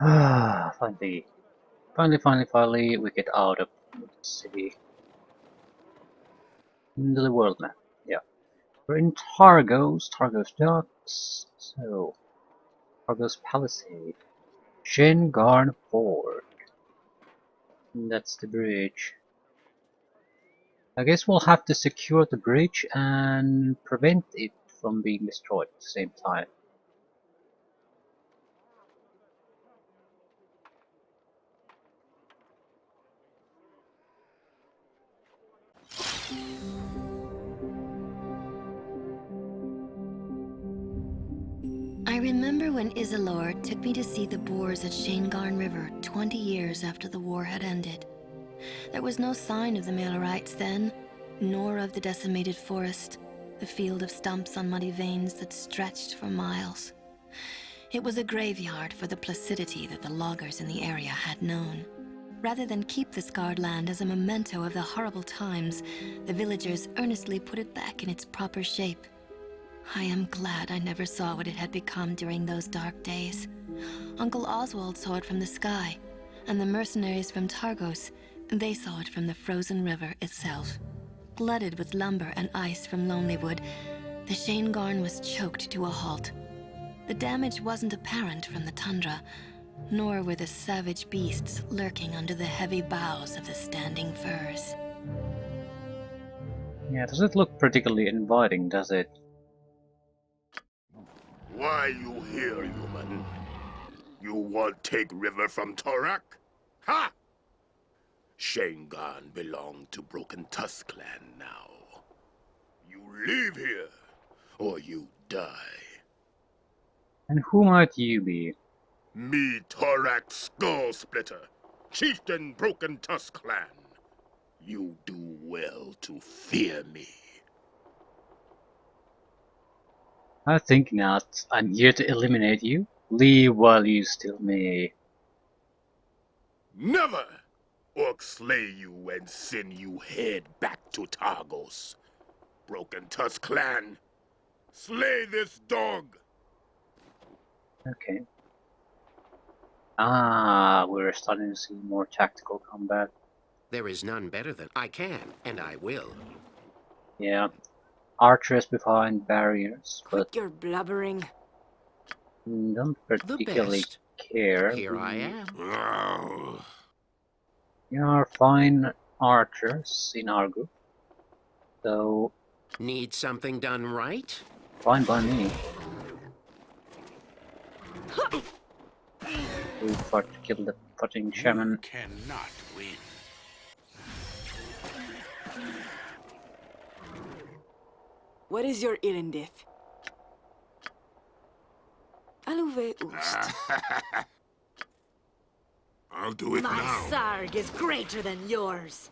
Finally. Finally, we get out of the city. Into the world map. Yeah. We're in Targos Docks. So, Targos Palisade. Shaengarne Ford. And that's the bridge. I guess we'll have to secure the bridge and prevent it from being destroyed at the same time. I remember when Isilor took me to see the boars at Shaengarne River 20 years after the war had ended. There was no sign of the Maelorites then, nor of the decimated forest, the field of stumps on muddy veins that stretched for miles. It was a graveyard for the placidity that the loggers in the area had known. Rather than keep the scarred land as a memento of the horrible times, the villagers earnestly put it back in its proper shape. I am glad I never saw what it had become during those dark days. Uncle Oswald saw it from the sky, and the mercenaries from Targos, they saw it from the frozen river itself. Glutted with lumber and ice from Lonelywood, the Shaengarne was choked to a halt. The damage wasn't apparent from the tundra, nor were the savage beasts lurking under the heavy boughs of the standing firs. Yeah, does it look particularly inviting, does it? Why you here, human? You want take river from Torak? Ha! Shaengarne belong to Broken Tusk Clan now. You leave here, or you die. And who might you be? Me Torak Skull Splitter, Chieftain Broken Tusk Clan. You do well to fear me. I think not. I'm here to eliminate you. Leave while you still may. Never! Or slay you and send you head back to Targos. Broken Tusk Clan, slay this dog! Okay. Ah, we're starting to see more tactical combat. There is none better than I can, and I will. Yeah. Archers behind barriers, but Quit your blubbering. don't The particularly best. care. Here I am. We are fine archers in our group. So, Need something done right? fine by me. We fought to kill the fucking shaman. Cannot win. What is your Irindith? Aluve Ust. I'll do it My now. sarg is greater than yours.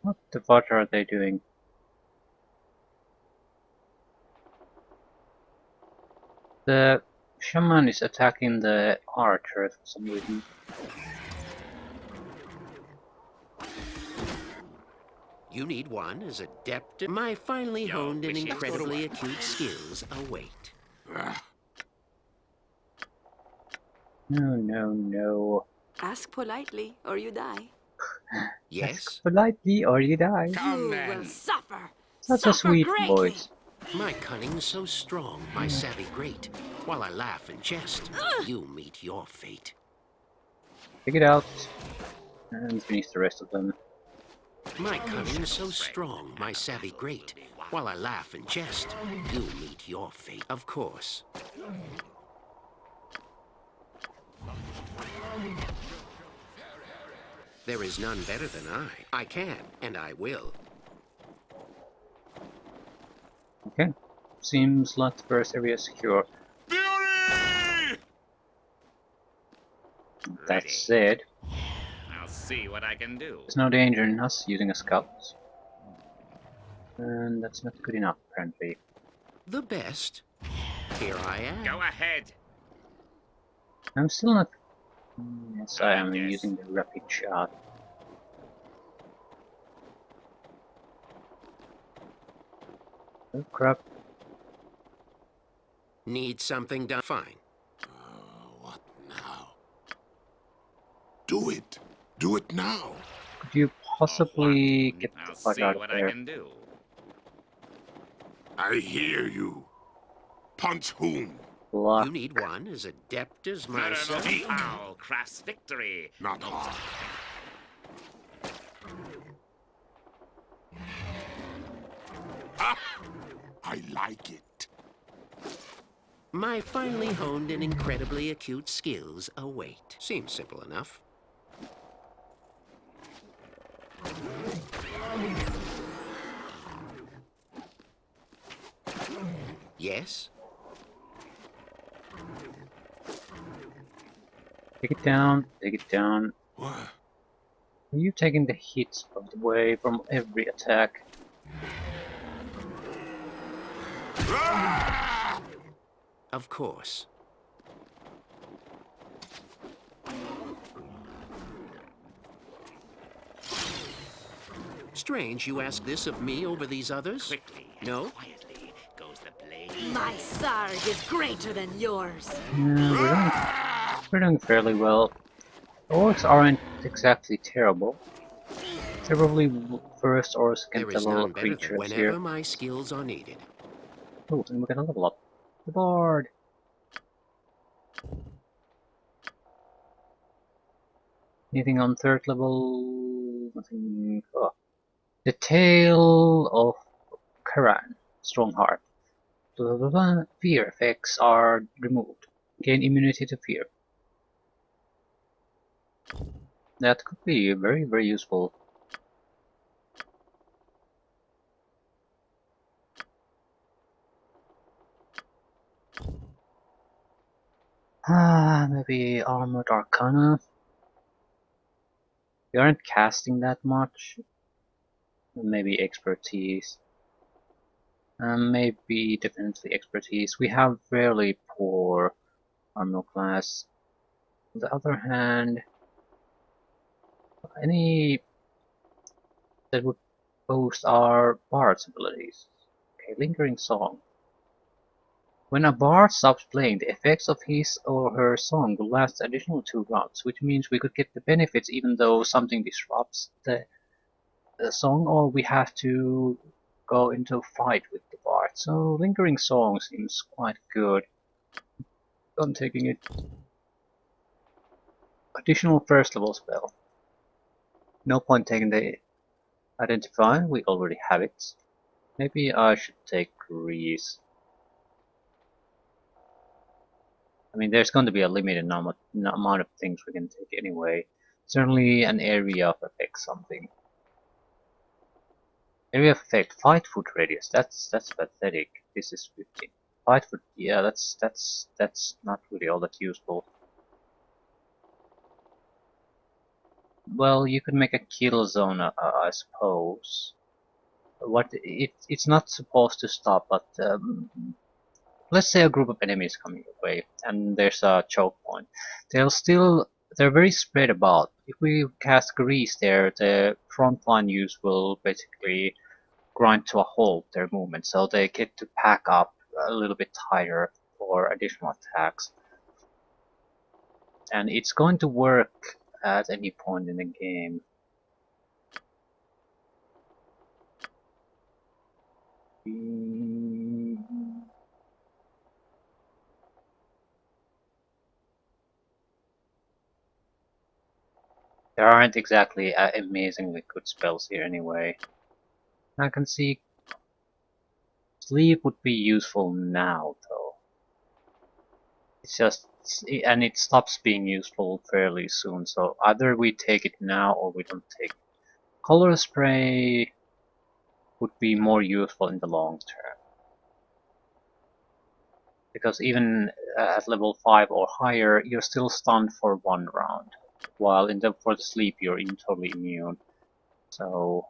What the fuck are they doing? The shaman is attacking the archer for some reason. You need one as adept. My finely honed and incredibly acute skills await. No. Ask politely, or you die. Yes? Ask politely or you die. You will suffer. Such a Suffer sweet greatly. voice. My cunning's so strong, my savvy great. While I laugh and jest, you meet your fate. Take it out. And finish the rest of them. My cunning's so strong, my savvy great. While I laugh and jest, you meet your fate. Of course. There is none better than I. I can, and I will. Okay. Seems like the first area is secure. Fury! That said, I'll see what I can do. there's no danger in us using a scout. And that's not good enough, apparently. The best. Here I am. Go ahead. I'm still not... Yes, I am Yes. using the rapid shot. Oh crap. Need something done. Fine. Do it now. Could you possibly get the I'll fuck see out of what I there? can do. I hear you. Punch whom? Blah. You need one as adept as Not myself. enough foul crafts victory. Not hard. Ah, I like it. My finely honed and incredibly acute skills await. Seems simple enough. Yes? Take it down, take it down. What? Are you taking the hits of the way from every attack? Of course. Strange you ask this of me over these others? Quickly and No? quietly goes the blade. My sarg is greater than yours. Yeah, we're doing fairly well. Orcs aren't exactly terrible. They're probably first or second There is level none better than creatures whenever here. my skills are needed. Oh, and we're gonna level up. The board! Anything on third level? Nothing. Oh. The Tale of Karan. Strong Heart. Blah, blah, blah. Fear effects are removed. Gain immunity to fear. That could be very, very useful. Maybe Armored Arcana. We aren't casting that much. Maybe Expertise. Maybe definitely Expertise. We have fairly poor armor class. On the other hand, any that would boost our bard's abilities. Okay, Lingering Song. When a bard stops playing, the effects of his or her song will last additional 2 rounds, which means we could get the benefits even though something disrupts the song, or we have to go into a fight with the bard. So Lingering Song seems quite good. I'm taking it. Additional first level spell. No point taking the Identify, we already have it. Maybe I should take Grease. I mean, there's going to be a limited amount of things we can take anyway. Certainly an area of effect something. Area of effect, 5 foot radius. That's pathetic. This is 15. 5 foot. Yeah, that's not really all that useful. Well, you could make a kill zone, I suppose. It's not supposed to stop, but let's say a group of enemies coming your way, and there's a choke point. They're very spread about. If we cast Grease there, the front line use will basically grind to a halt their movement, so they get to pack up a little bit higher for additional attacks. And it's going to work at any point in the game. There aren't exactly amazingly good spells here anyway. I can see sleep would be useful now though. It's just, and it stops being useful fairly soon, so either we take it now or we don't take it. Color spray would be more useful in the long term. Because even at level 5 or higher, you're still stunned for 1 round. While for the sleep, you're totally immune. So...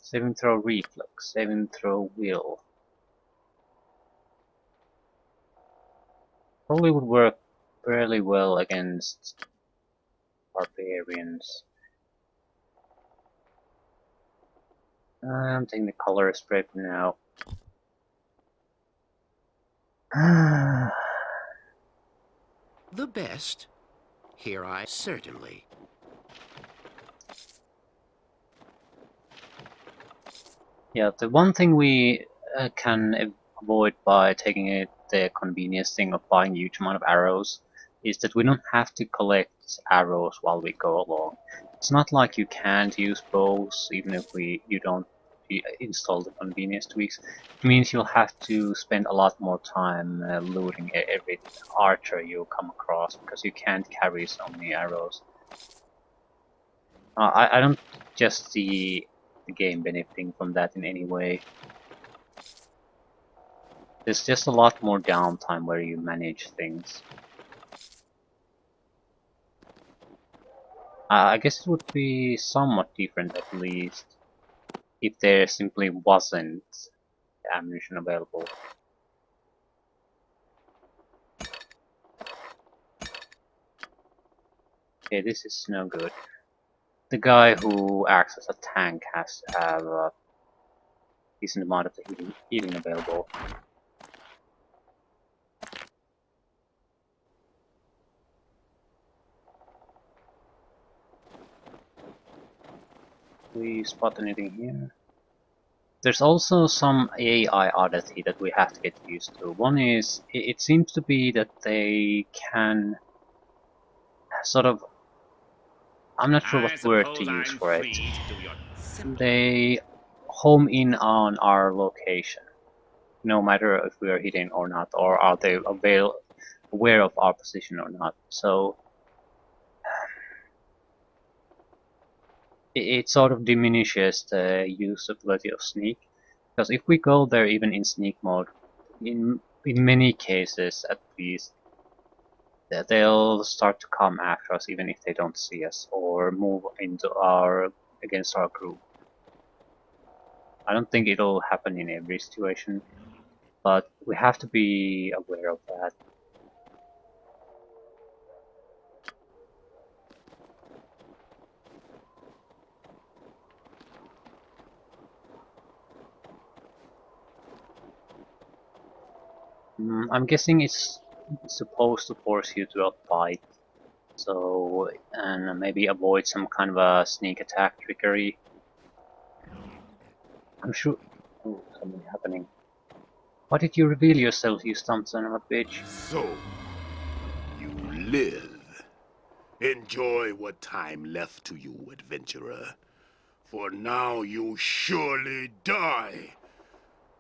Saving throw reflex, saving throw will. Probably would work fairly well against barbarians. I'm taking the color spray for now. The best? Here I certainly. Yeah, the one thing we can avoid by taking the convenience thing of buying a huge amount of arrows is that we don't have to collect arrows while we go along. It's not like you can't use bows even if you don't install the convenience tweaks. It means you'll have to spend a lot more time looting every archer you come across because you can't carry so many arrows. I don't just see the game benefiting from that in any way. There's just a lot more downtime where you manage things. I guess it would be somewhat different at least if there simply wasn't ammunition available. Okay, this is no good. The guy who acts as a tank has to have a decent amount of the healing available. We spot anything here? There's also some AI oddity that we have to get used to. One is, it seems to be that they can sort of, I'm not sure I what word to suppose use I'm for it. free to do your simple. They home in on our location, no matter if we are hidden or not, or are they aware of our position or not. So it sort of diminishes the usability of sneak, because if we go there even in sneak mode, in many cases at least, they'll start to come after us even if they don't see us or move against our group. I don't think it'll happen in every situation, but we have to be aware of that. I'm guessing it's supposed to force you to a fight, so and maybe avoid some kind of a sneak attack trickery. I'm sure. Oh, something happening. Why did you reveal yourself, you stumped son of a bitch? So, you live. Enjoy what time left to you, adventurer. For now you surely die.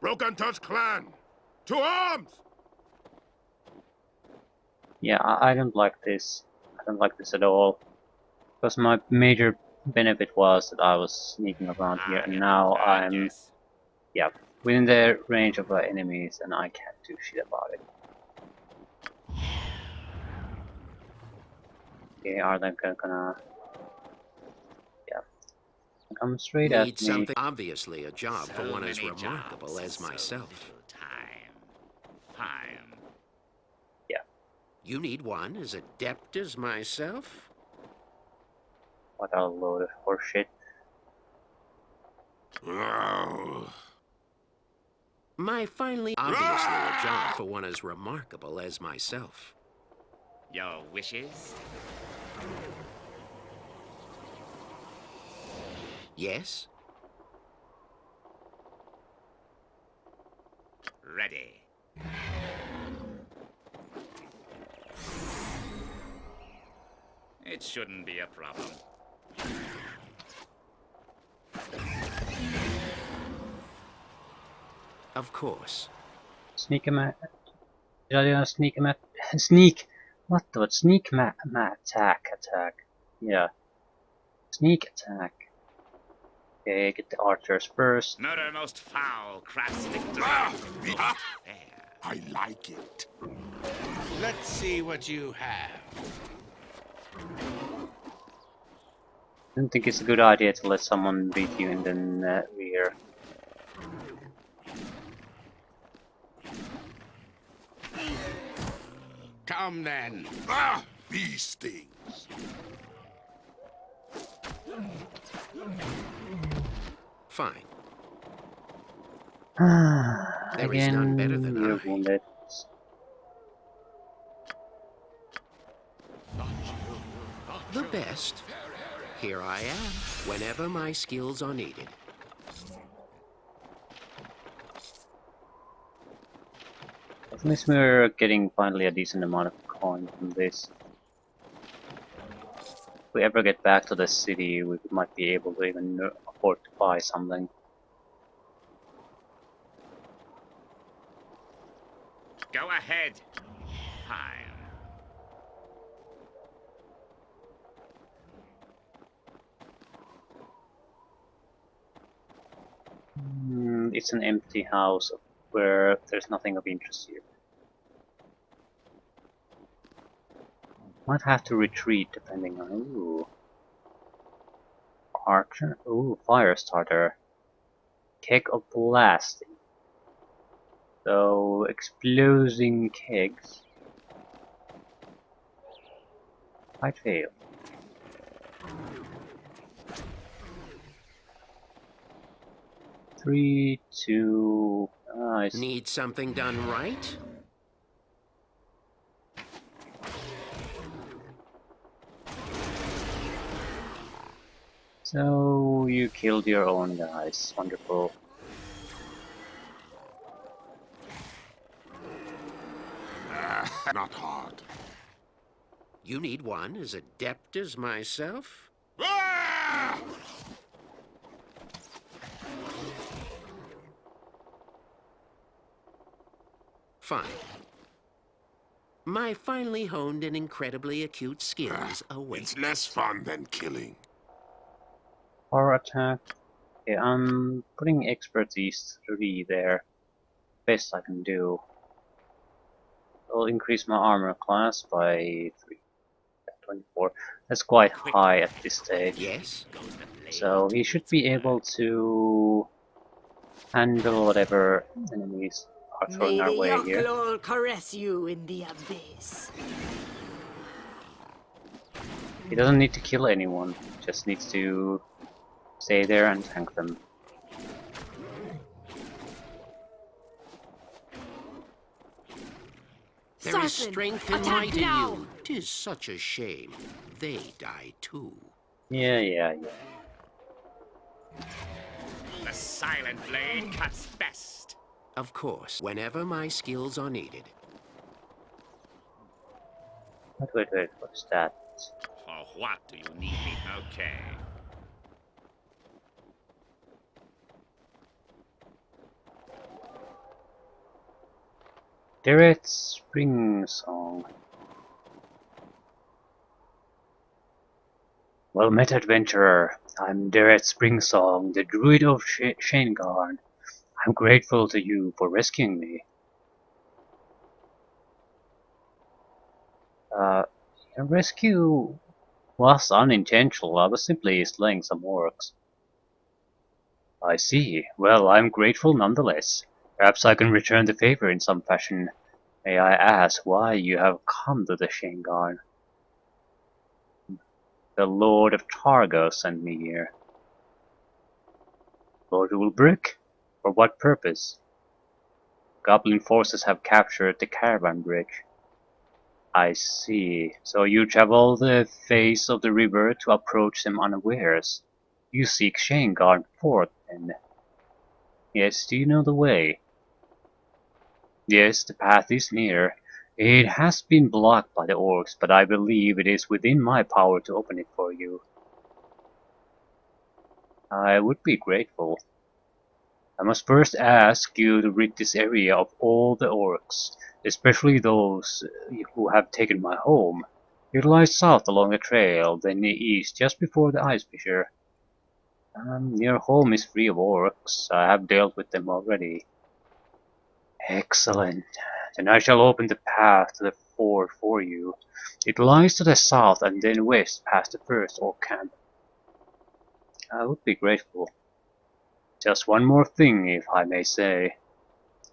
Broken Touch Clan, to arms! Yeah, I don't like this. I don't like this at all. Because my major benefit was that I was sneaking around here, I and have no now bad I'm, guess. yeah, within the range of enemies, and I can't do shit about it. Okay, are they gonna, yeah, come straight at Need me? something? Obviously a job for So one as many remarkable jobs, as so myself. little time. Time. Yeah, You need one as adept as myself? what a load of horseshit. Oh. My finally obviously a job for one as remarkable as myself. Your wishes? Yes? Ready. It shouldn't be a problem. Of course. Sneak him at. Did I sneak him at? Sneak! What the? Sneak attack. Yeah, sneak attack. Okay, get the archers first. Murder most foul, crass victory. There. I like it. Let's see what you have. I don't think it's a good idea to let someone beat you in the rear. Come then. Bee stings. Fine. There is none better Again, than you're I. wounded. The best. Here I am, whenever my skills are needed. At least we're getting finally a decent amount of coin from this. If we ever get back to the city, we might be able to even afford to buy something. Go ahead. Fire. It's an empty house where there's nothing of interest here. Might have to retreat depending on... Ooh. Archer? Ooh, fire starter. Keg of blasting. So, exploding kegs. Might fail. Three, two... Need something done right? So, you killed your own guys. Wonderful. Not hard. You need one as adept as myself? Ah! Fine. My finely honed and incredibly acute skills await. It's less fun than killing. Power attack. Okay, I'm putting expertise 3 there. Best I can do. I'll increase my armor class by 3. 24. That's quite high at this stage. Yes? So he should be able to handle whatever enemies are throwing May our the way here. Yoklol caress you in the abyss. He doesn't need to kill anyone, just needs to stay there and tank them. There is Sarpent, strength and attack might in now! you. 'Tis such a shame. They die too. Yeah. The silent blade cuts best. Of course, whenever my skills are needed. Wait, what's that? For what do you need me? Okay. Direct Spring Song. Well met, adventurer. I'm Direct Springsong, the druid of Shaengarne. I'm grateful to you for rescuing me. The rescue was unintentional. I was simply slaying some orcs. I see. Well, I'm grateful nonetheless. Perhaps I can return the favor in some fashion. May I ask why you have come to the Shaengarne? The Lord of Targo sent me here. Lord Ulbrich? For what purpose? Goblin forces have captured the caravan bridge. I see. So you travel the face of the river to approach them unawares. You seek Shaengarne Fort, then. Yes, do you know the way? Yes, the path is near. It has been blocked by the orcs, but I believe it is within my power to open it for you. I would be grateful. I must first ask you to rid this area of all the orcs, especially those who have taken my home. It lies south along the trail, then east just before the ice fissure. Your home is free of orcs. I have dealt with them already. Excellent. Then I shall open the path to the fort for you. It lies to the south and then west past the first orc camp. I would be grateful. Just one more thing, if I may say.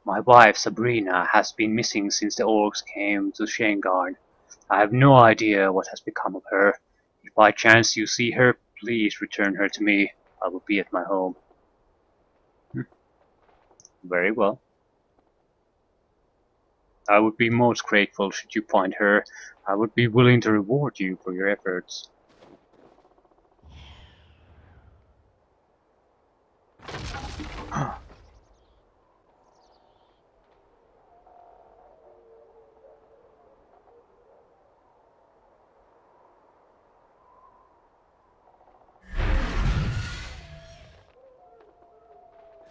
My wife, Sabrina, has been missing since the orcs came to Shaengarne. I have no idea what has become of her. If by chance you see her, please return her to me. I will be at my home. Very well. I would be most grateful should you find her. I would be willing to reward you for your efforts.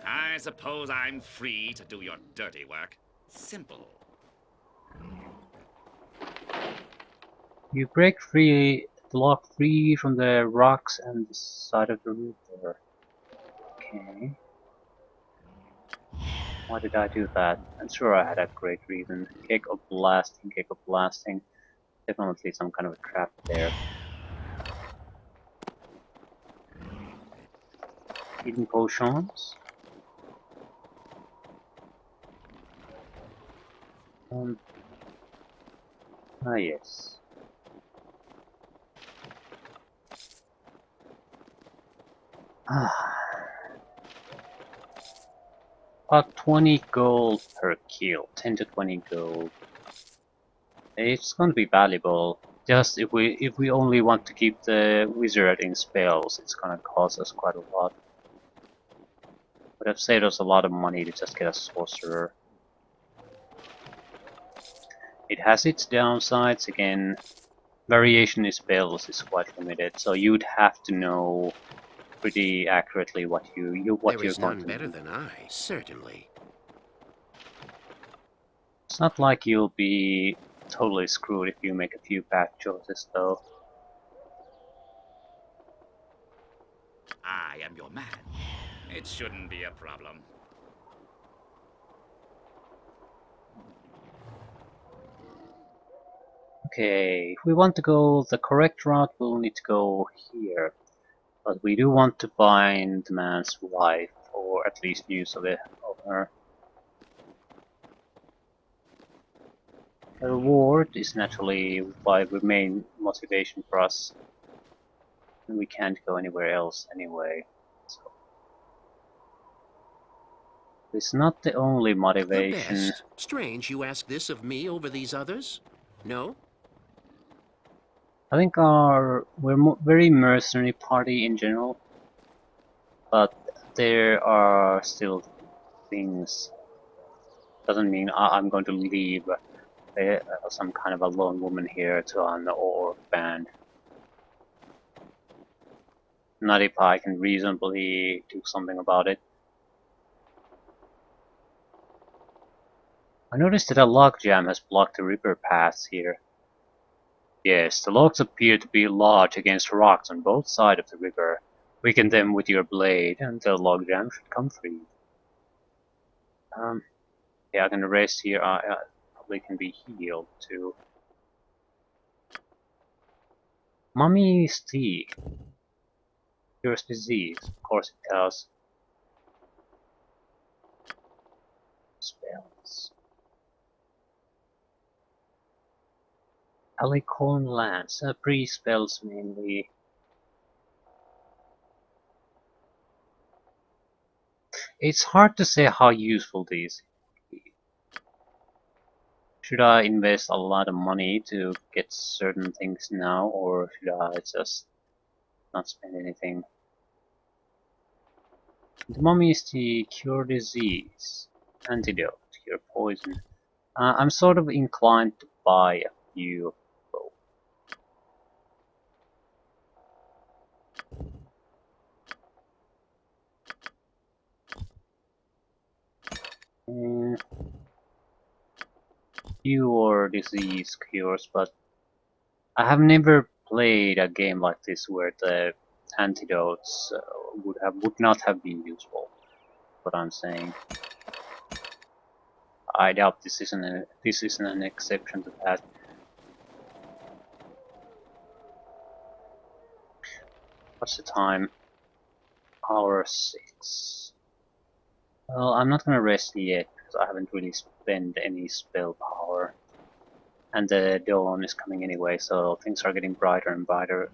I suppose I'm free to do your dirty work. Simple. You break free, the lock free from the rocks and the side of the river. Okay. Why did I do that? I'm sure I had a great reason. Cake of blasting, cake of blasting. Definitely some kind of a trap there. Hidden potions. Ah yes. About 20 gold per kill. 10 to 20 gold. It's going to be valuable. Just if we only want to keep the wizard in spells, it's going to cost us quite a lot. Would have saved us a lot of money to just get a sorcerer. It has its downsides again. Variation in spells is quite limited, so you'd have to know pretty accurately what There you're is going none to better do. than I, certainly. It's not like you'll be totally screwed if you make a few bad choices, though. I am your man. It shouldn't be a problem. Okay, if we want to go the correct route, we'll need to go here. But we do want to find the man's wife, or at least news of her. The reward is naturally why the main motivation for us. We can't go anywhere else anyway. So it's not the only The motivation. best. Strange you ask this of me over these others? No? I think we're very mercenary party in general, but there are still things. Doesn't mean I'm going to leave some kind of a lone woman here to an orc band. Not if I can reasonably do something about it. I noticed that a logjam has blocked the river paths here. Yes, the logs appear to be large against rocks on both sides of the river. Weaken them with your blade, and the logjam should come free. Yeah, I can rest here. I probably can be healed too. Mummy's tea cures disease. Of course it does. Spells. Alicorn Lance. Pre-spells mainly. It's hard to say how useful these be. Should I invest a lot of money to get certain things now, or should I just not spend anything? The mummy's tea cure disease. Antidote cure poison. I'm sort of inclined to buy a few of both. Cure disease cures, but I have never played a game like this where the antidotes would not have been useful. What I'm saying. I doubt this isn't an exception to that. What's the time? Hour 6. Well, I'm not gonna rest yet because I haven't really spent any spell power. And the dawn is coming anyway, so things are getting brighter and brighter.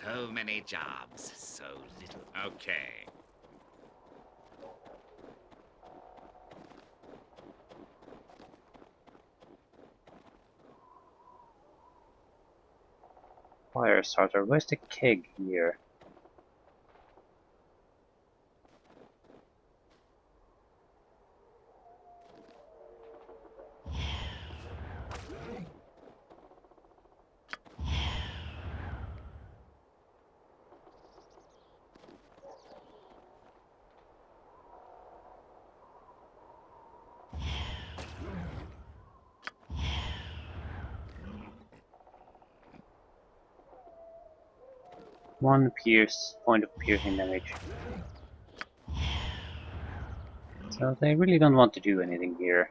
So many jobs, so little. Okay. Fire starter. Where's the keg here? One point of piercing damage. So they really don't want to do anything here.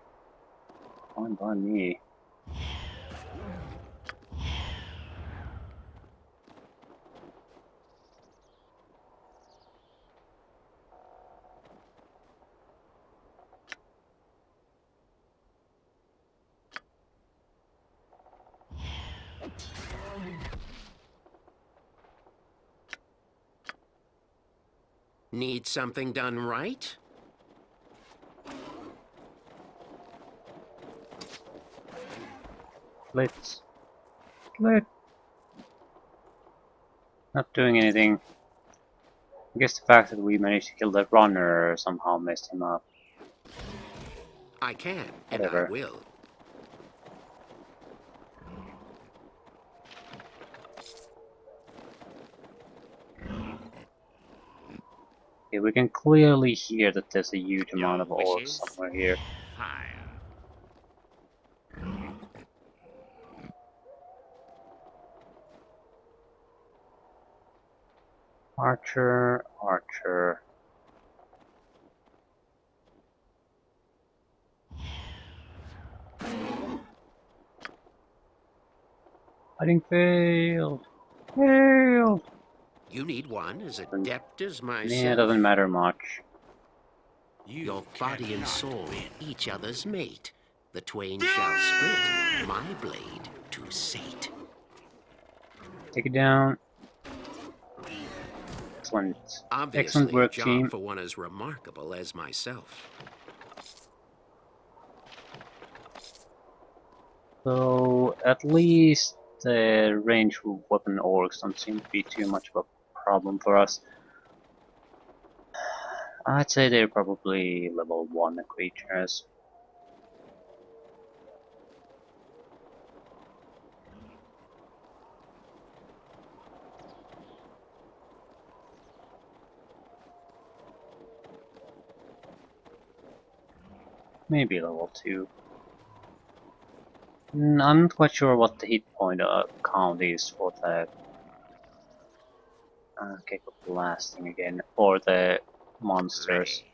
Fine by me. Need something done right? Let's let not doing anything. I guess the fact that we managed to kill that runner somehow messed him up. I can, and I Whatever. will. Okay, we can clearly hear that there's a huge amount Your of orcs wishes? somewhere here. Fine. Archer, archer. Fighting failed. Failed. You need one as adept as Yeah, myself. doesn't matter much. Your body and soul, each other's mate. The twain shall split, my blade to sate. Take it down. Excellent. Obviously, Excellent a work, job team. for one as remarkable as myself. So at least the range weapon orcs don't seem to be too much of a problem for us. I'd say they're probably level 1 creatures. Maybe level 2. I'm not quite sure what the hit point count is for the capable blasting again, for the monsters. Ready.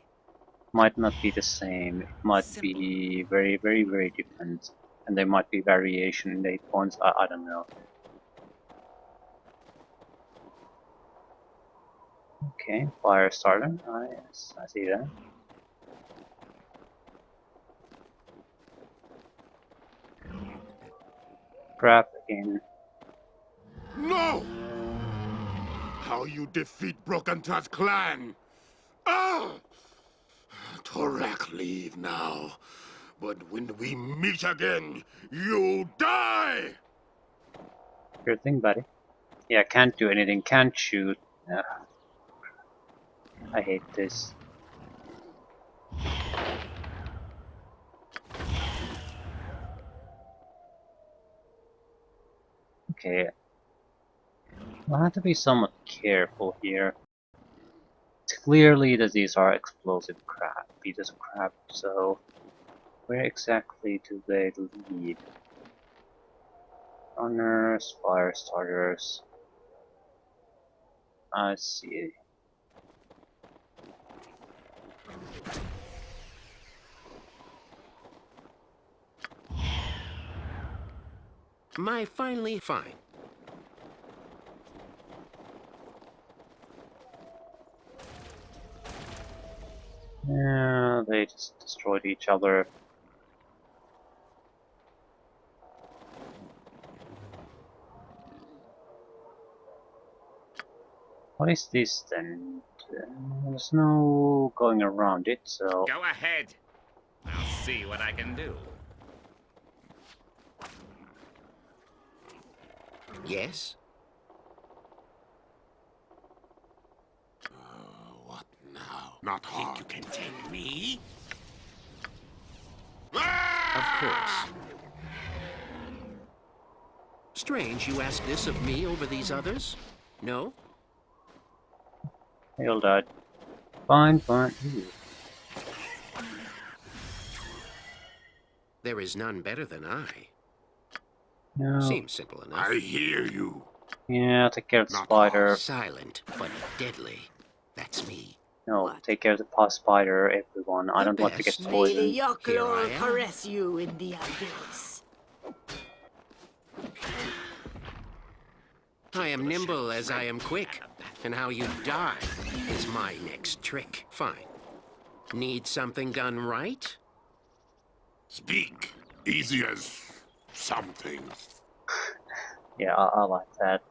Might not be the same, it might Simple. be very, very, very different, and there might be variation in the hit points, I don't know. Okay, fire starter, yes, I see that. Grab again. No! How you defeat Broken Tusk clan? Ah! Torak, leave now. But when we meet again, you die! Sure thing, buddy. Yeah, can't do anything, can't shoot. Ugh, I hate this. Okay, I'll have to be somewhat careful here. It's clearly that these are explosive crap, pieces of crap, so where exactly do they lead? Runners, fire starters. I see. My finally fine. Yeah, they just destroyed each other. What is this then? There's no going around it, so... Go ahead. I'll see what I can do. Yes? What now? Not hard. You can take me? Of course. Strange you ask this of me over these others? No? They all died. Fine, fine. Ooh. There is none better than I. No. Seems simple enough. I hear you. Yeah, take care of the Not spider. Silent, but deadly. That's me. No, What? take care of the past spider, everyone. I The don't want to get best. May the poisoned. Here I Yoklor am. caress you in the abyss. I am nimble as I am quick, and how you die is my next trick. Fine. Need something done right? Speak. Easy as something. Yeah, I like that.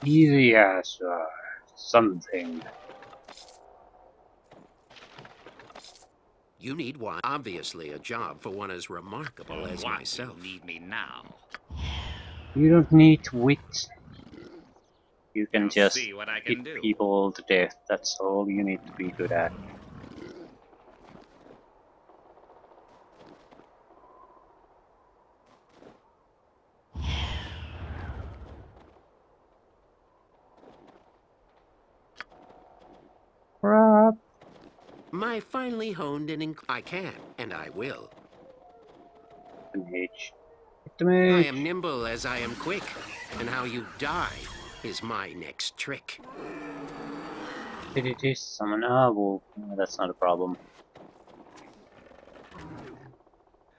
Easy as something. You need one. Obviously a job for one as remarkable as What? myself. You need me now. You don't need wit. You can I'll just see what I hit can do. people to death. That's all you need to be good at. Crap. My finely honed and I can, and I will. The mage. Hit the I mage. am nimble as I am quick, and how you die is my next trick. Did it just summon? Ah, well, that's not a problem.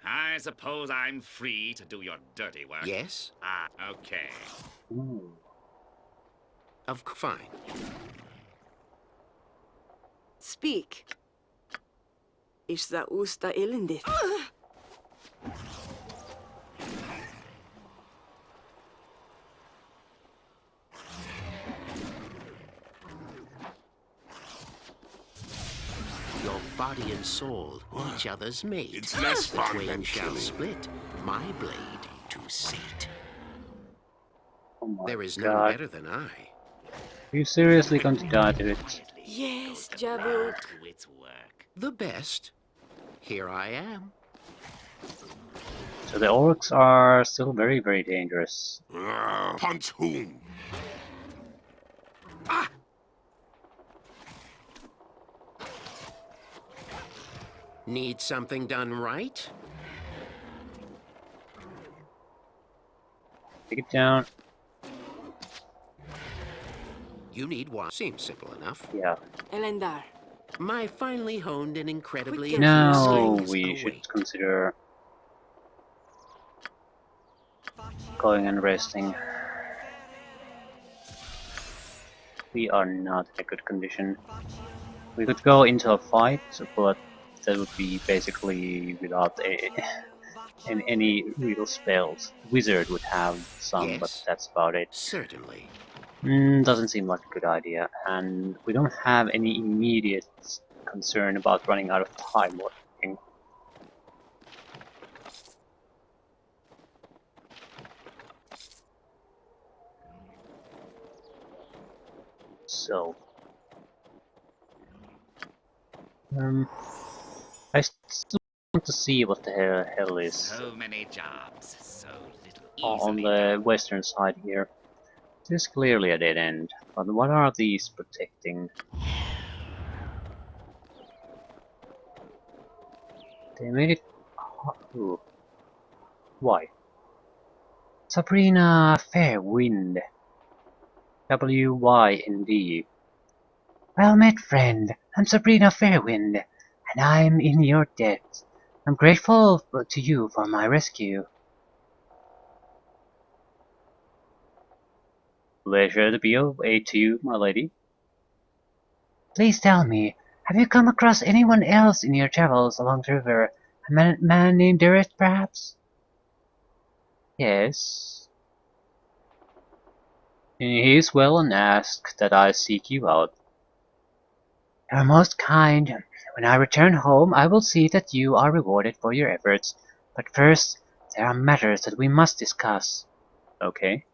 I suppose I'm free to do your dirty work. Yes? Ah, okay. Ooh. Fine. Speak. Ishza usta ilindith. Your body and soul, each other's mate. It's less The fun twain than shall killing. split, my blade to sate. Oh my There is none god. better than I. Are you seriously going to die to it? Yes, Goes Jabuk. to its work. The best. Here I am. So the orcs are still very, very dangerous. Punch whom? Need something done right? Take it down. You need one. Seems simple enough. Yeah. Elendar. My finely honed and incredibly Quicker. Now skills we await. should consider going and resting. We are not in a good condition. We could go into a fight, but that would be basically without any real spells. Wizard would have some, but Yes. that's about it. Certainly. Doesn't seem like a good idea, and we don't have any immediate concern about running out of time or anything. So, I still want to see what the hell is So many jobs, so little on easily the done. western side here. This is clearly a dead end, but what are these protecting? They made it... Ooh. Why? Sabrina Fairwind. W-Y-N-D. Well met, friend. I'm Sabrina Fairwind, and I'm in your debt. I'm grateful to you for my rescue. Pleasure to be of aid to you, my lady. Please tell me, have you come across anyone else in your travels along the river? A man named Derek, perhaps? Yes. He is well and asked that I seek you out. You are most kind. When I return home, I will see that you are rewarded for your efforts. But first, there are matters that we must discuss. Okay.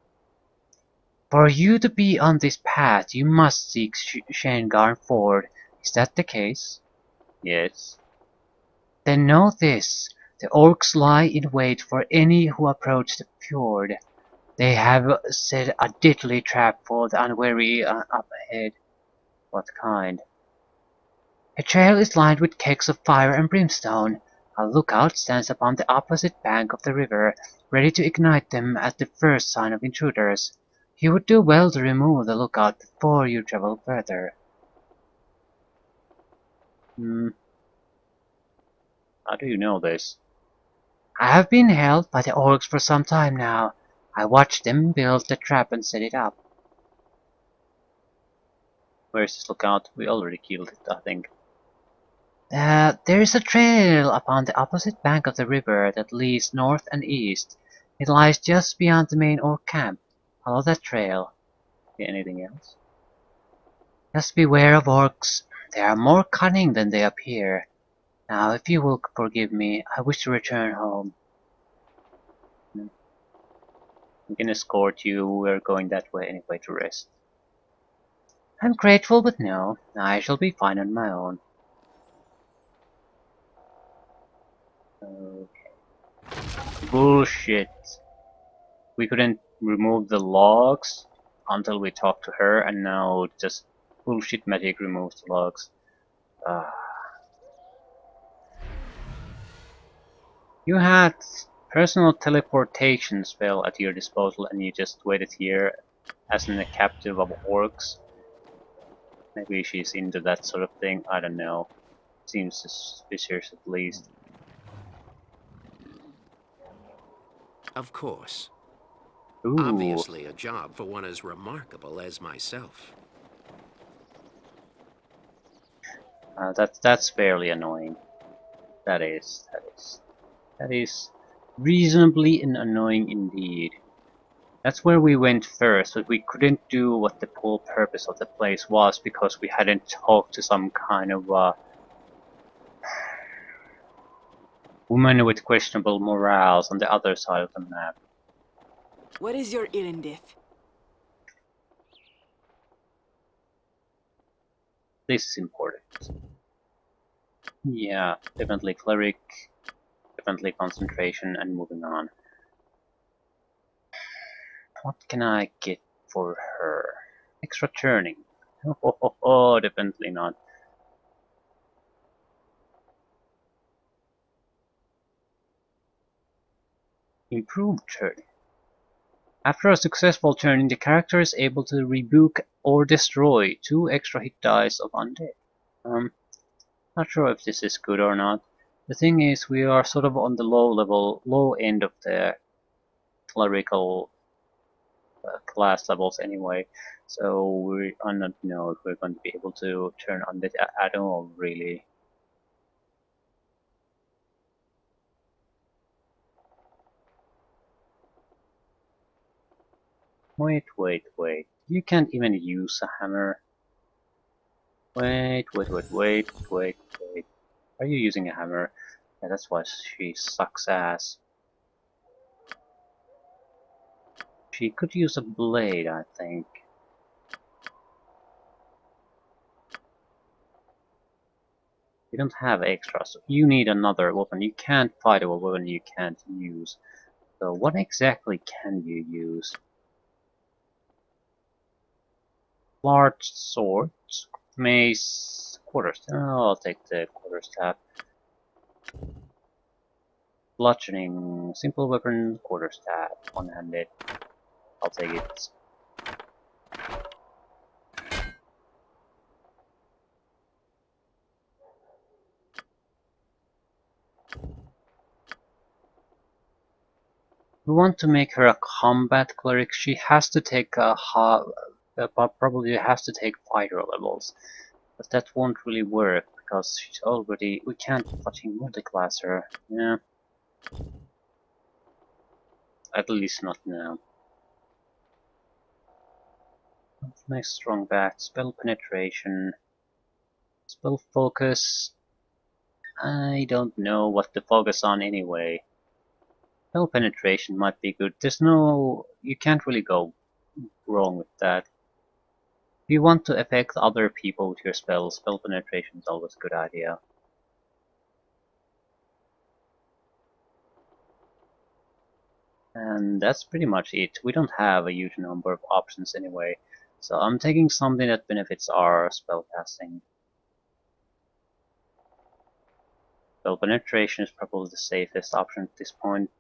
For you to be on this path, you must seek Shaengarne Ford. Is that the case? Yes. Then know this. The orcs lie in wait for any who approach the fjord. They have set a deadly trap for the unwary up ahead. What kind? A trail is lined with cakes of fire and brimstone. A lookout stands upon the opposite bank of the river, ready to ignite them at the first sign of intruders. You would do well to remove the lookout before you travel further. How do you know this? I have been held by the orcs for some time now. I watched them build the trap and set it up. Where's this lookout? We already killed it, I think. There is a trail upon the opposite bank of the river that leads north and east. It lies just beyond the main orc camp. Follow that trail. Anything else? Just beware of orcs. They are more cunning than they appear. Now, if you will forgive me, I wish to return home. I can escort you. We're going that way anyway to rest. I'm grateful, but no. I shall be fine on my own. Okay. Bullshit. We couldn't remove the logs until we talked to her, and now just bullshit magic removes the logs. You had personal teleportation spell at your disposal and you just waited here as in a captive of orcs. Maybe she's into that sort of thing, I don't know. Seems suspicious at least. Of course. Ooh, Obviously a job for one as remarkable as myself. that's fairly annoying. That is reasonably annoying indeed. That's where we went first, but we couldn't do what the whole purpose of the place was because we hadn't talked to some kind of woman with questionable morals on the other side of the map. What is your Irendith? This is important. Yeah, definitely cleric, definitely concentration, and moving on. What can I get for her? Extra turning. Oh, definitely not. Improved turning. After a successful turning, the character is able to rebuke or destroy 2 extra hit dice of undead. Not sure if this is good or not. The thing is, we are sort of on the low end of the clerical class levels anyway, so I don't know if we're going to be able to turn undead at all, really. Wait. You can't even use a hammer. Wait. Are you using a hammer? Yeah, that's why she sucks ass. She could use a blade, I think. You don't have extras, so you need another weapon. You can't fight a weapon you can't use. So what exactly can you use? Large sword, mace, quarterstaff. Oh, I'll take the quarterstaff. Bludgeoning, simple weapon, quarterstaff, one-handed. I'll take it. We want to make her a combat cleric. She has to take probably has to take fighter levels, but that won't really work because she's already. We can't fucking multiclass her. Yeah, at least not now. Nice strong bat, spell penetration, spell focus. I don't know what to focus on anyway. Spell penetration might be good. You can't really go wrong with that. If you want to affect other people with your spells, spell penetration is always a good idea. And that's pretty much it. We don't have a huge number of options anyway, so I'm taking something that benefits our spellcasting. Spell penetration is probably the safest option at this point.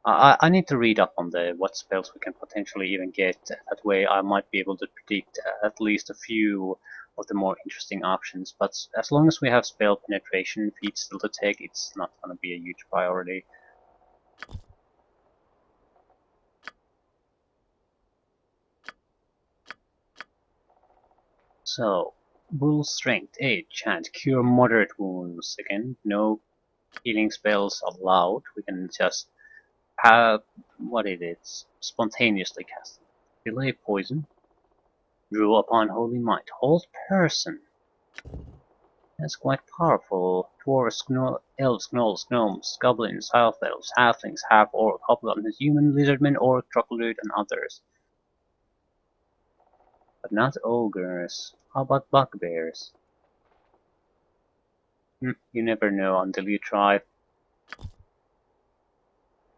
I need to read up on what spells we can potentially even get. That way I might be able to predict at least a few of the more interesting options. But as long as we have spell penetration feats still to take, it's not going to be a huge priority. So, Bull Strength 8, chant, cure moderate wounds. Again, no healing spells allowed. We can just have what it is, spontaneously cast. Delay poison. Draw upon holy might. Hold person. That's quite powerful. Dwarves, elves, gnolls, gnomes, goblins, half-elves, halflings, half-orc, hobgoblins, human, lizardmen, orc, troglodyte, and others. But not ogres. How about bugbears? You never know until you try.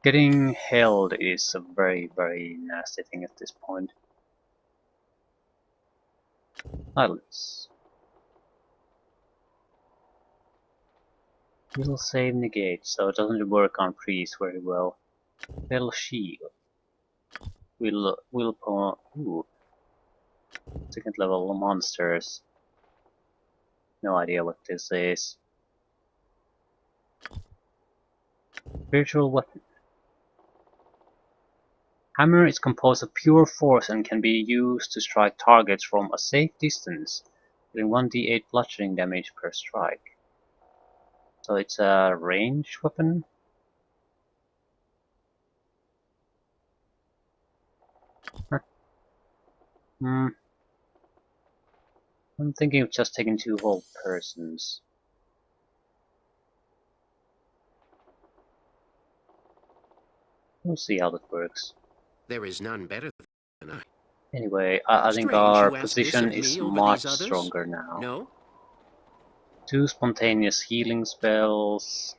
Getting held is a very, very nasty thing at this point. Silence. Will save negate, so it doesn't work on priests very well. Spell shield. Ooh. Second level monsters. No idea what this is. Spiritual weapon. Hammer is composed of pure force and can be used to strike targets from a safe distance, dealing 1d8 bludgeoning damage per strike. So it's a ranged weapon? Huh. I'm thinking of just taking 2 whole persons. We'll see how that works. There is none better than I. Anyway, I think Strange our you ask this position of is me over these much others? stronger now. No? 2 spontaneous healing spells,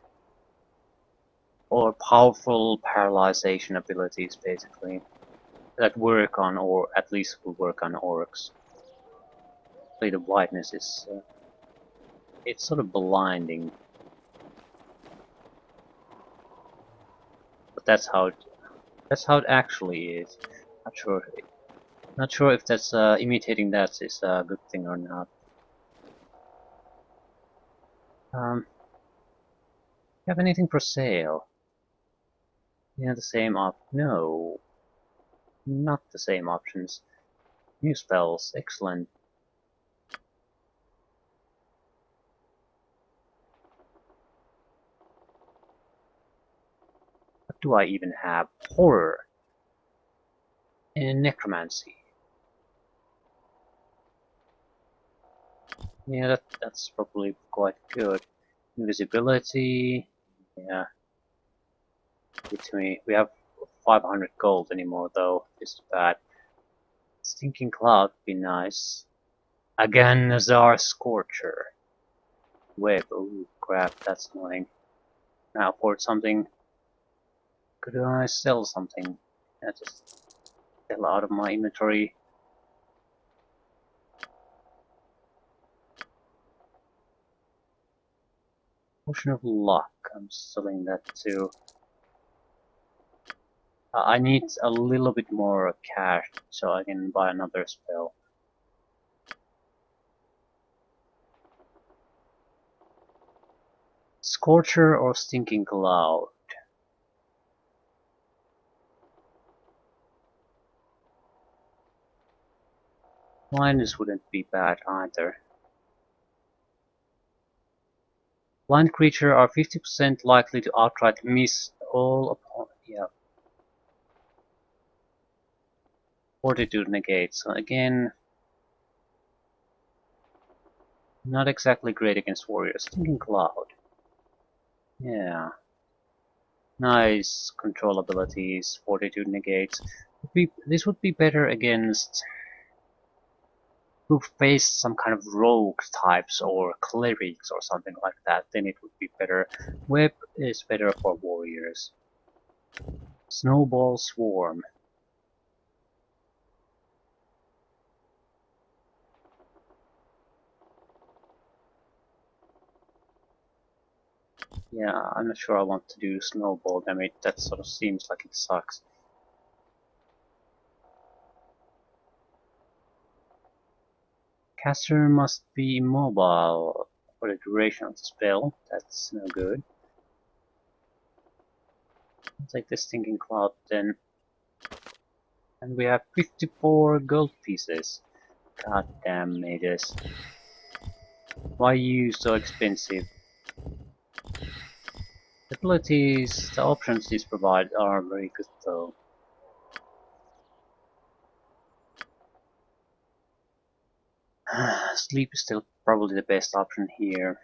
or powerful paralyzation abilities, basically, that work on, or at least will work on orcs. The whiteness is, it's sort of blinding, but that's how it actually is. Not sure if that's imitating that is a good thing or not. You have anything for sale? Yeah, the same no, not the same options. New spells, excellent. What do I even have? Horror and necromancy. Yeah, that's probably quite good. Invisibility. Yeah, we have 500 gold anymore though. It's bad. Stinking cloud would be nice. Again, Nazar Scorcher. Web. Oh crap, that's annoying. Now port something. Could I sell something? Yeah, just sell out of my inventory. Potion of Luck. I'm selling that too. I need a little bit more cash so I can buy another spell. Scorcher or Stinking Cloud? Blindness wouldn't be bad either. Blind creatures are 50% likely to outright miss all upon. Yeah. Fortitude negates. So again, not exactly great against warriors. Thinking Cloud. Yeah. Nice control abilities. Fortitude negates. This would be better against who face some kind of rogue types or clerics or something like that. Then it would be better. Web is better for warriors. Snowball Swarm. Yeah, I'm not sure I want to do snowball damage. That sort of seems like it sucks. Caster must be immobile for the duration of the spell. That's no good. I'll take the Stinking Cloud then. And we have 54 gold pieces. God damn mages. Why are you so expensive? The abilities, the options these provide are very good though. Sleep is still probably the best option here.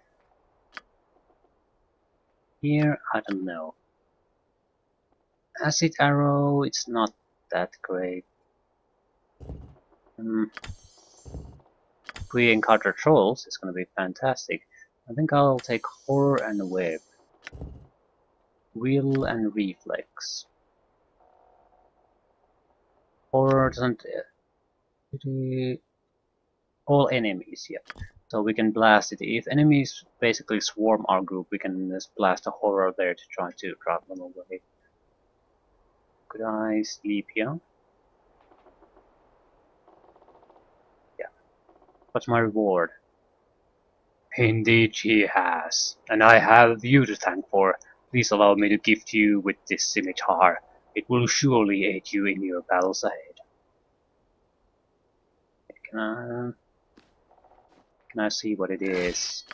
Here, I don't know. Acid Arrow, it's not that great. If we encounter trolls, it's gonna be fantastic. I think I'll take Horror and Web. Will and Reflex. Horror doesn't... all enemies, yeah. So we can blast it. If enemies basically swarm our group, we can just blast a Horror there to try to drive them away. Could I sleep here? Yeah. What's my reward? Indeed she has, and I have you to thank for. Please allow me to gift you with this scimitar. It will surely aid you in your battles ahead. Can I see what it is?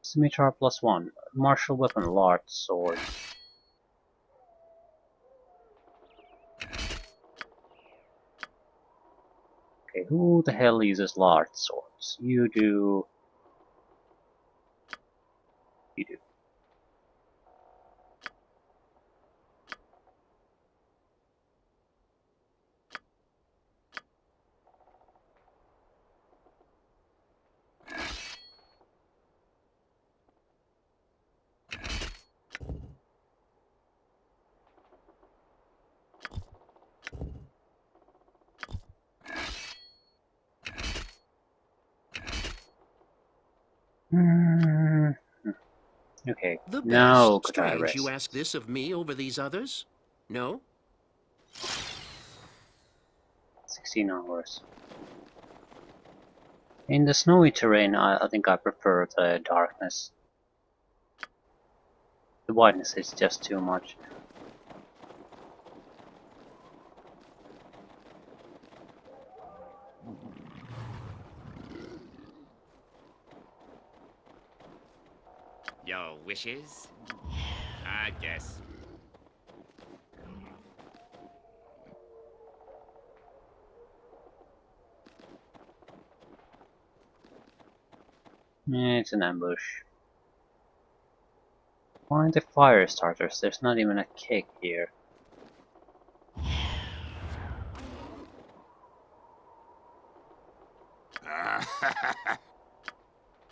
Scimitar +1. Martial weapon, large sword. Okay, who the hell uses large swords? You do. You do. Okay, The now best. could I Strange you rest? ask this of me over these others? No? 16 hours. In the snowy terrain, I think I prefer the darkness. The whiteness is just too much. Your wishes? I guess. It's an ambush. Find the fire starters. There's not even a cake here.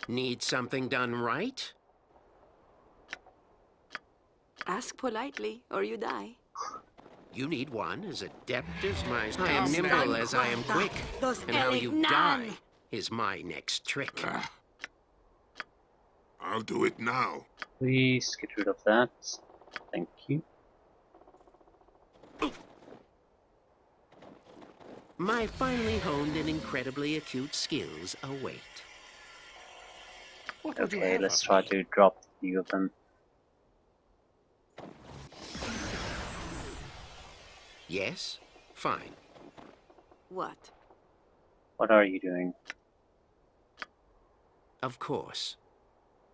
Need something done right? Ask politely, or you die. You need one as adept as my... I Come am nimble then. as I am quick, Those and how you Elignan. die is my next trick. I'll do it now. Please get rid of that. Thank you. My finely honed and incredibly acute skills await. What would you Okay, have let's of try me? to drop a few of them. Yes? Fine. What? What are you doing? Of course.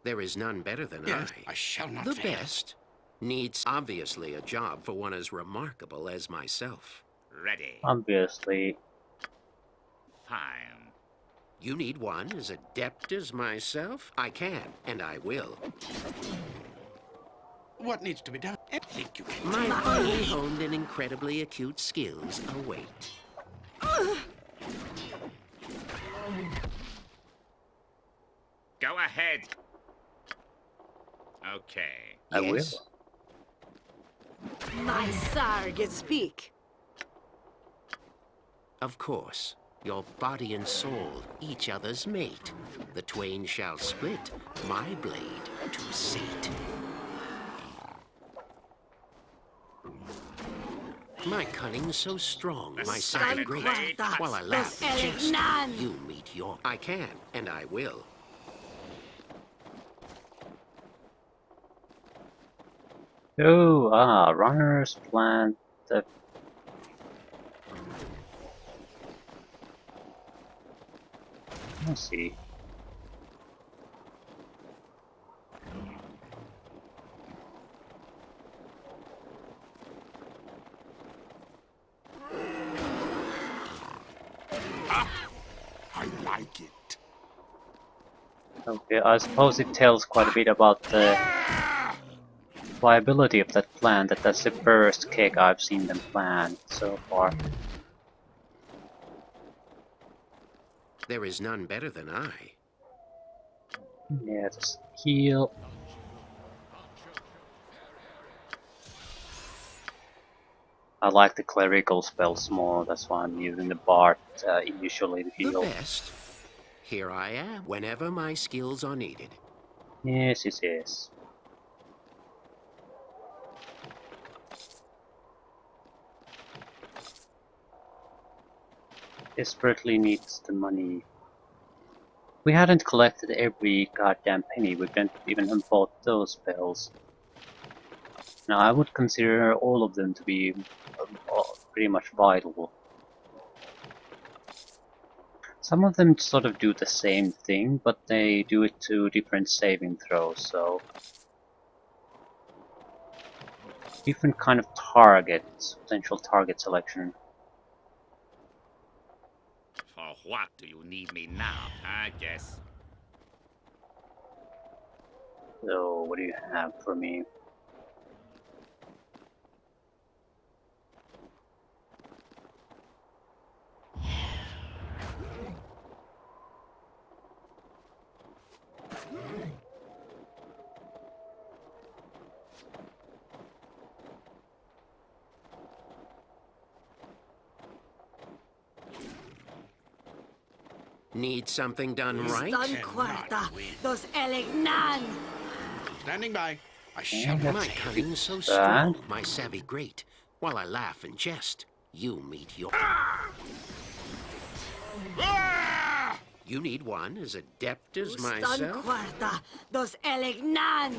There is none better than Yes, I shall not The fail. best needs obviously a job for one as remarkable as myself. Ready. Obviously. Fine. You need one as adept as myself? I can, and I will. What needs to be done? I think you can My take finely honed and incredibly acute skills await. Go ahead. Okay. I will. Yes? My Sarg, speak. Of course. Your body and soul, each other's mate. The twain shall split, my blade to sate. My cunning's so strong, The my silent savvy great. blade cuts While I laugh Los and jest, Elegnan. you meet your... I can, and I will. Oh, runners plant the... Let's see. I like it. Okay, I suppose it tells quite a bit about the viability of that plant, that's the first cake I've seen them plant so far. There is none better than I. Yeah, just heal. I like the clerical spells more, that's why I'm using the bard initially to The heal. best. Here I am, whenever my skills are needed. Yes, yes, yes. Desperately needs the money. We hadn't collected every goddamn penny, we couldn't even have bought those spells. Now I would consider all of them to be pretty much vital. Some of them sort of do the same thing, but they do it to different saving throws, so... different kind of targets, potential target selection. For what do you need me now, I guess? So, what do you have for me? Need something done right? Don Quarta, Los Elegnan. Standing by. I shall Yeah, not My say cunning's so that. strong, my savvy great. While I laugh and jest, you meet your... You need one as adept as Don myself? Quarta, Los Elegnan.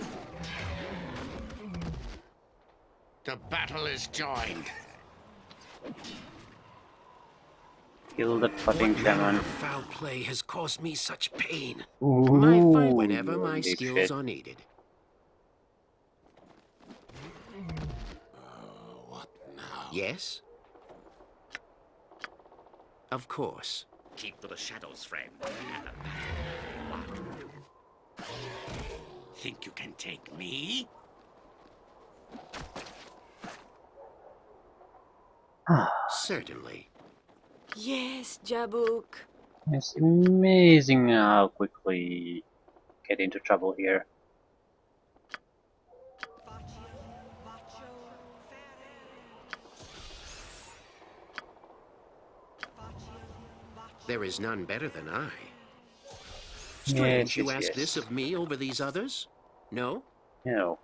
The battle is joined. Kill the fucking What manner shaman. of foul play has caused me such pain? Ooh, Whenever my holy skills shit. are needed. What now? Yes? Of course. Keep to the shadows, friend. Think you can take me? Certainly. Yes, Jabuk. It's amazing how quickly get into trouble here. There is none better than I. Yes, Strange you yes, ask yes. this of me over these others? No? No.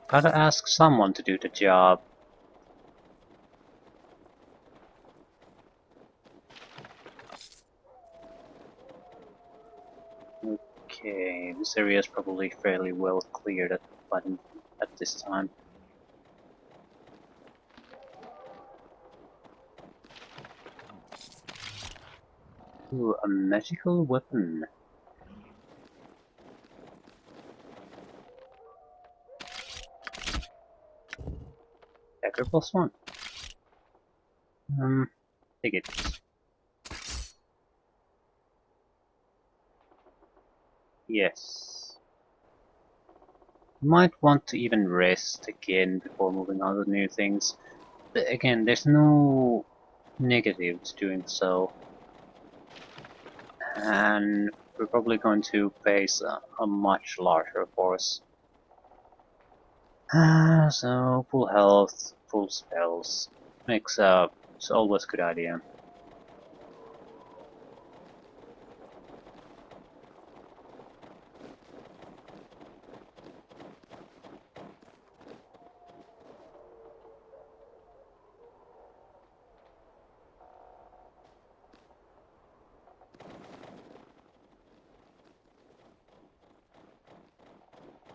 Gotta ask someone to do the job. Okay, this area is probably fairly well cleared at this time. Ooh, a magical weapon. Dagger +1. Take it. Yes. Might want to even rest again before moving on to new things. But again, there's no negative to doing so. And we're probably going to face a much larger force. So full health, full spells. It's always a good idea.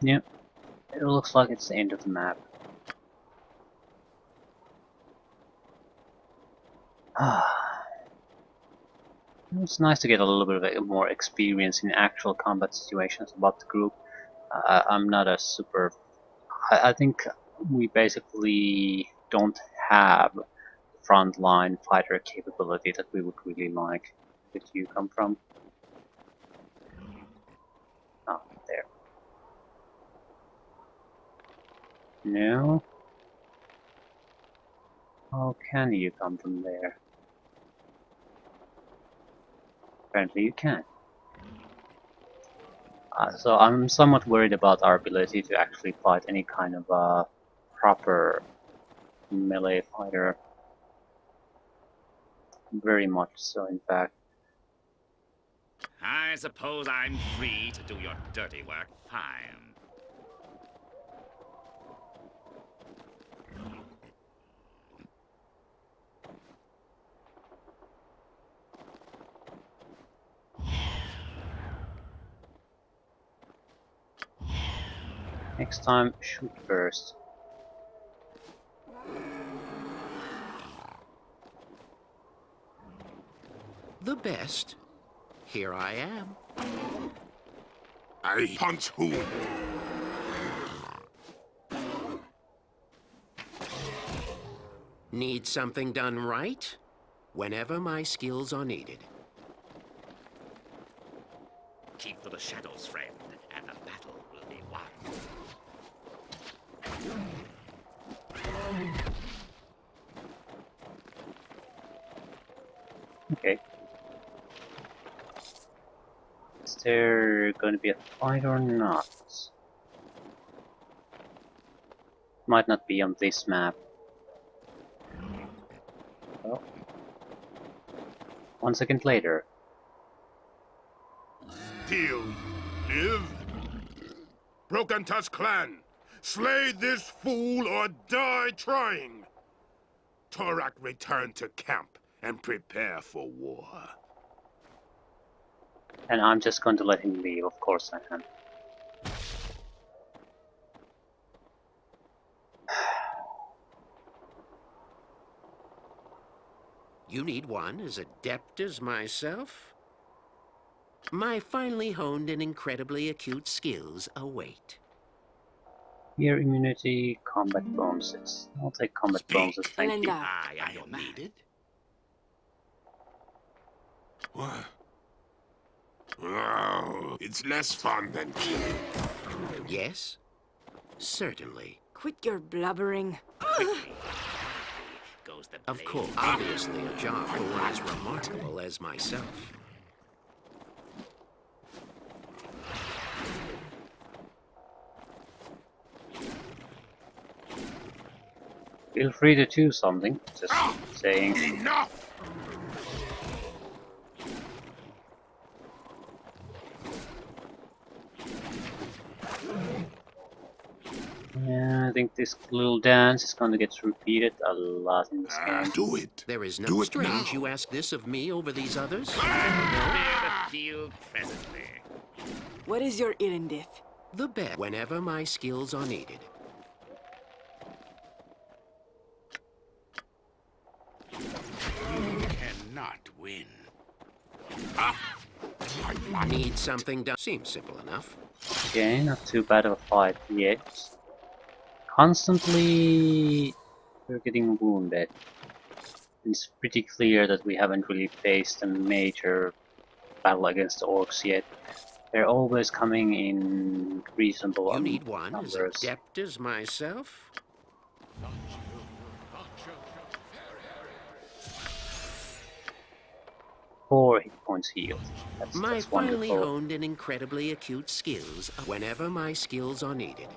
Yep, it looks like it's the end of the map. It's nice to get a little bit of more experience in actual combat situations about the group. I'm not a super... I think we basically don't have the frontline fighter capability that we would really like. Where did you come from? Oh, there. No? How can you come from there? Apparently you can. So I'm somewhat worried about our ability to actually fight any kind of proper melee fighter. Very much so, in fact. I suppose I'm free to do your dirty work. Fine. Next time, shoot first. The best. Here I am. I punch who? Need something done right? Whenever my skills are needed. Keep to the shadows, friend, and the battle will be won. Okay. Is there going to be a fight or not? Might not be on this map. Well, 1 second later. Still you live? Broken Tusk Clan, slay this fool or die trying. Torak return to camp and prepare for war. And I'm just going to let him leave, of course I am. You need one as adept as myself? My finely honed and incredibly acute skills await. Fear immunity, combat bonuses. I'll take combat bonuses, thank you. Elendar. I am Need it? What? Oh, it's less fun than killing. Yes? Certainly. Quit your blubbering. quickly. Goes the Of blade. course, obviously a job for one as remarkable as myself. Feel free to choose something, just saying. Enough! Yeah, I think this little dance is going to get repeated a lot in this game. Do it. There is no Do it strange now. you ask this of me over these others. Clear the field presently. What is your Irendith? The best whenever my skills are needed. You cannot win. Need something done. Seems simple enough. Okay, not too bad of a fight yet. Constantly We're getting wounded. It's pretty clear that we haven't really faced a major battle against the orcs yet. They're always coming in reasonable You need one as numbers. adept as myself? 4 hit points healed. My That's finely wonderful. honed and incredibly acute skills whenever my skills are needed.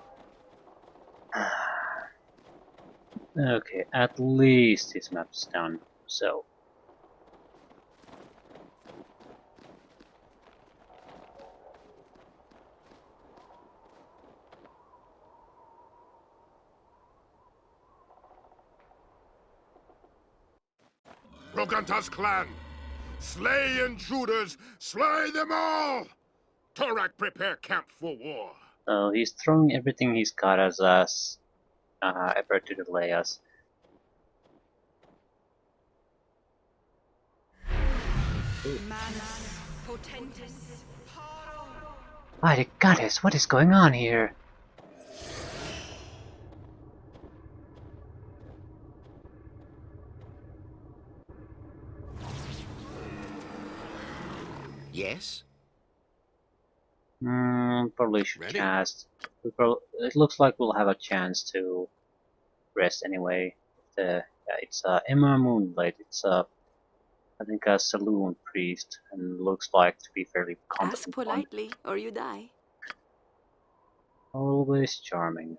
Okay, at least this map's done. So. Rogantas clan! Slay intruders! Slay them all! Torak, prepare camp for war! So he's throwing everything he's got as us, effort to delay us. By the goddess, what is going on here? Yes? Probably should Ready? cast. It looks like we'll have a chance to rest anyway. Yeah, it's Emma Moonblade. It's I think a saloon priest, and looks like to be fairly Ask competent one. politely, or you die. Always charming.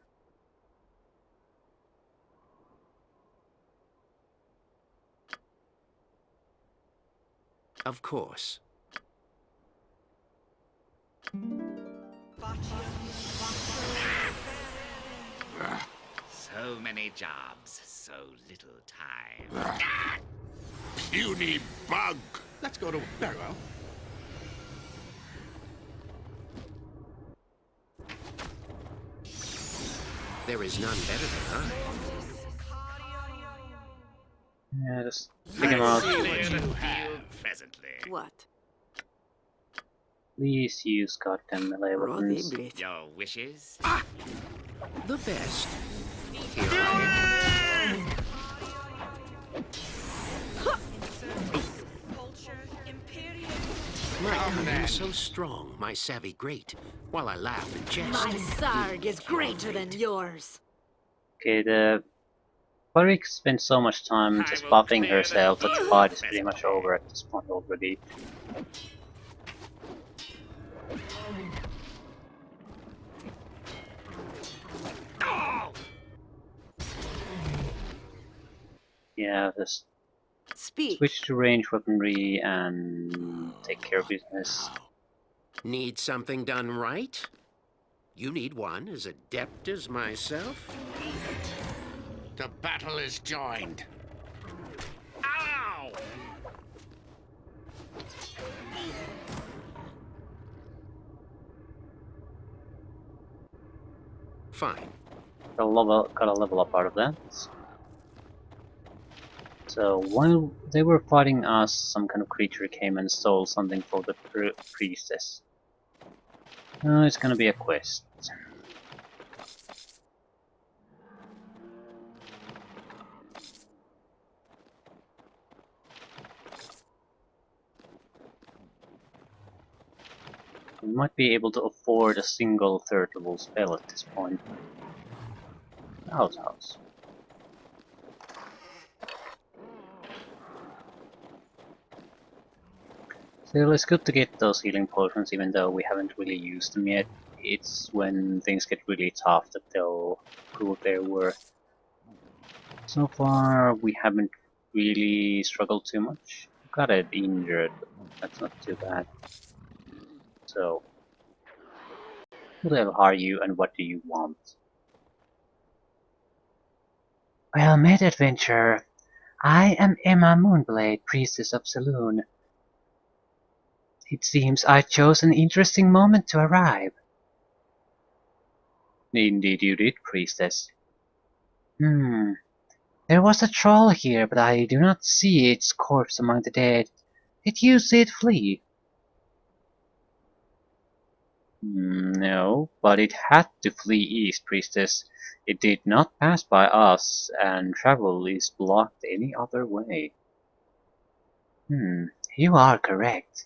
Of course. So many jobs, so little time. Puny bug! Let's go to... Very well. There is none better than I. Yeah, just pick him out. Clear the field presently. What? Please use goddamn melee weapons. Rodiblit. Your wishes? The best. Here I am. My cunning so strong, my savvy great, while I laugh and jest. My sarg is greater than yours. Okay, the Cleric spent so much time I just will buffing clear herself the that the field fight is pretty much presently. over at this point already. Yeah, just Speak. switch to range weaponry and take care of business. Need something done right? You need one as adept as myself? The battle is joined. Ow! Fine. Gotta level up out of that. So while they were fighting us, some kind of creature came and stole something for the priestess. It's gonna be a quest. We might be able to afford a single third level spell at this point. House. Still, it's good to get those healing potions even though we haven't really used them yet. It's when things get really tough that they'll prove their worth. So far, we haven't really struggled too much. Got it injured, but that's not too bad. So, who the hell are you and what do you want? Well met, adventurer. I am Emma Moonblade, priestess of Saloon. It seems I chose an interesting moment to arrive. Indeed you did, priestess. There was a troll here, but I do not see its corpse among the dead. Did you see it flee? No, but it had to flee east, priestess. It did not pass by us, and travel is blocked any other way. You are correct.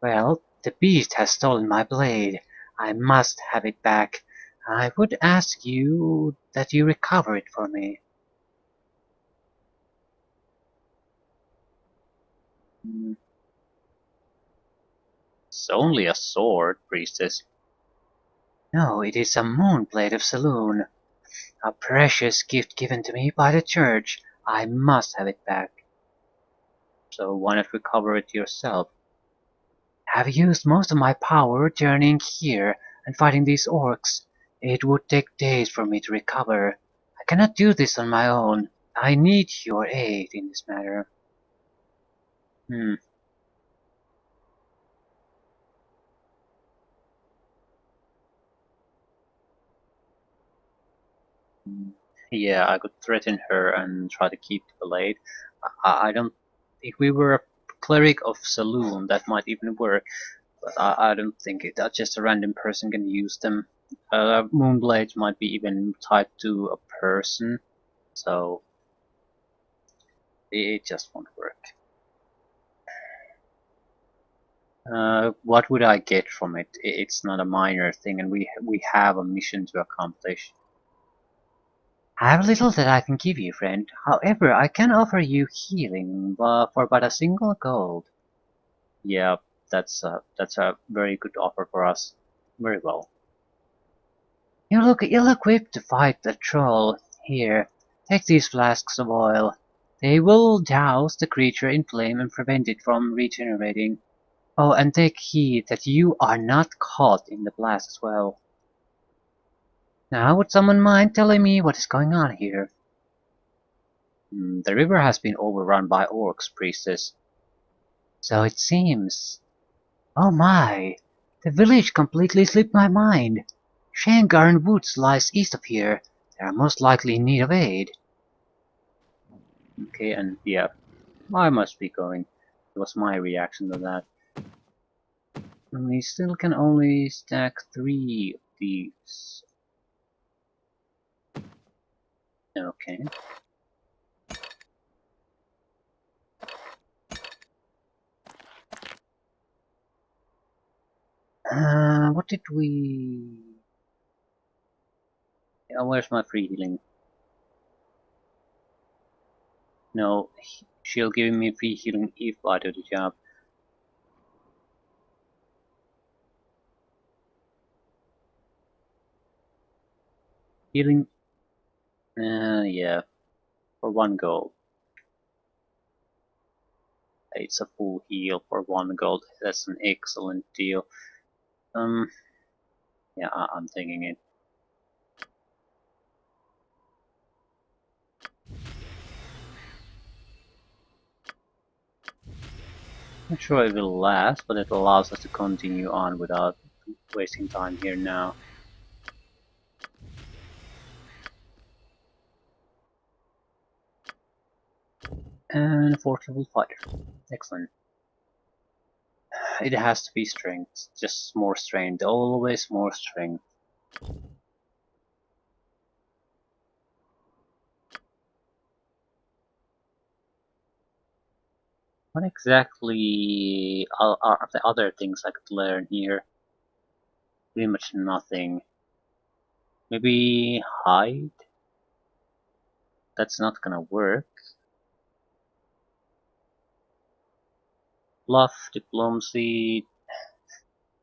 Well, the beast has stolen my blade. I must have it back. I would ask you that you recover it for me. Hmm, It's only a sword, priestess. No, it is a moon blade of Saloon. A precious gift given to me by the church. I must have it back. So why not recover it yourself? I've used most of my power journeying here and fighting these orcs. It would take days for me to recover. I cannot do this on my own. I need your aid in this matter. Hmm. Yeah, I could threaten her and try to keep the blade. I don't. If we were a cleric of Saloon, that might even work. But I don't think it. Just a random person can use them. Moonblades might be even tied to a person, so it just won't work. What would I get from it? It's not a minor thing, and we have a mission to accomplish. I have little that I can give you, friend. However, I can offer you healing for but a single gold. Yeah, that's a very good offer for us. Very well. You look ill-equipped to fight the troll. Here, take these flasks of oil. They will douse the creature in flame and prevent it from regenerating. Oh, and take heed that you are not caught in the blast as well. Now, would someone mind telling me what is going on here? The river has been overrun by orcs, priestess. So it seems. Oh my! The village completely slipped my mind. Shaengarne Woods lies east of here. They are most likely in need of aid. Okay, and yeah, I must be going. It was my reaction to that. And we still can only stack 3 of these. Okay. What did we... where's my free healing? No, she'll give me free healing if I do the job. Healing? Yeah, for 1 gold. It's a full heal for 1 gold. That's an excellent deal. Yeah, I'm taking it. Not sure it will last, but it allows us to continue on without wasting time here now. And Forcible Fighter. Excellent. It has to be strength. Just more strength. Always more strength. What exactly are the other things I could learn here? Pretty much nothing. Maybe hide? That's not gonna work. Bluff, diplomacy.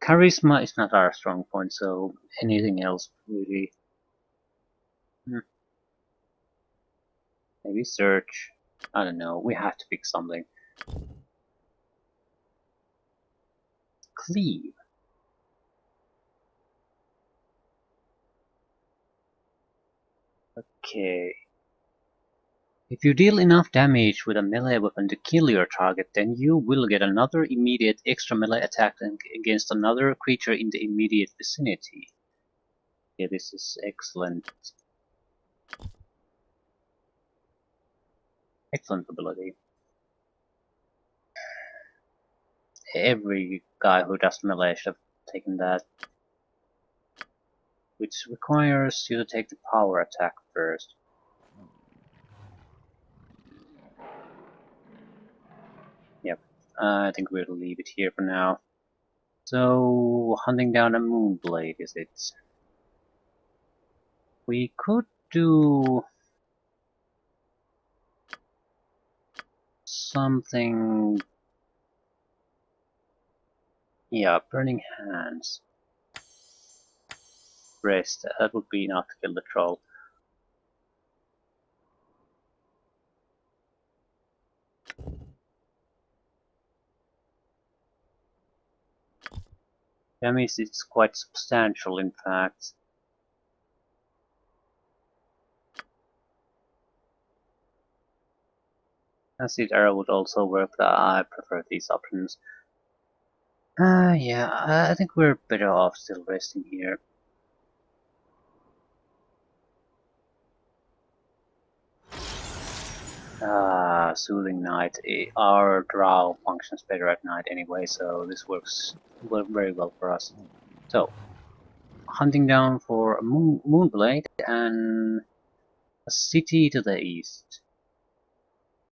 Charisma is not our strong point, so anything else really. Maybe search. I don't know. We have to pick something. Cleave. Okay. If you deal enough damage with a melee weapon to kill your target, then you will get another immediate extra melee attack against another creature in the immediate vicinity. Yeah, this is excellent. Excellent ability. Every guy who does melee should have taken that. which requires you to take the power attack first. Yep, I think we'll leave it here for now. So, hunting down a Moonblade, is it? We could do something... Yeah, Burning Hands. Rest, that would be enough to kill the troll. Damage is quite substantial, in fact. Acid Arrow would also work, but I prefer these options. Yeah, I think we're better off still resting here. Soothing Night. Our drow functions better at night anyway, so this works very well for us. So, hunting down for a Moonblade and a city to the east.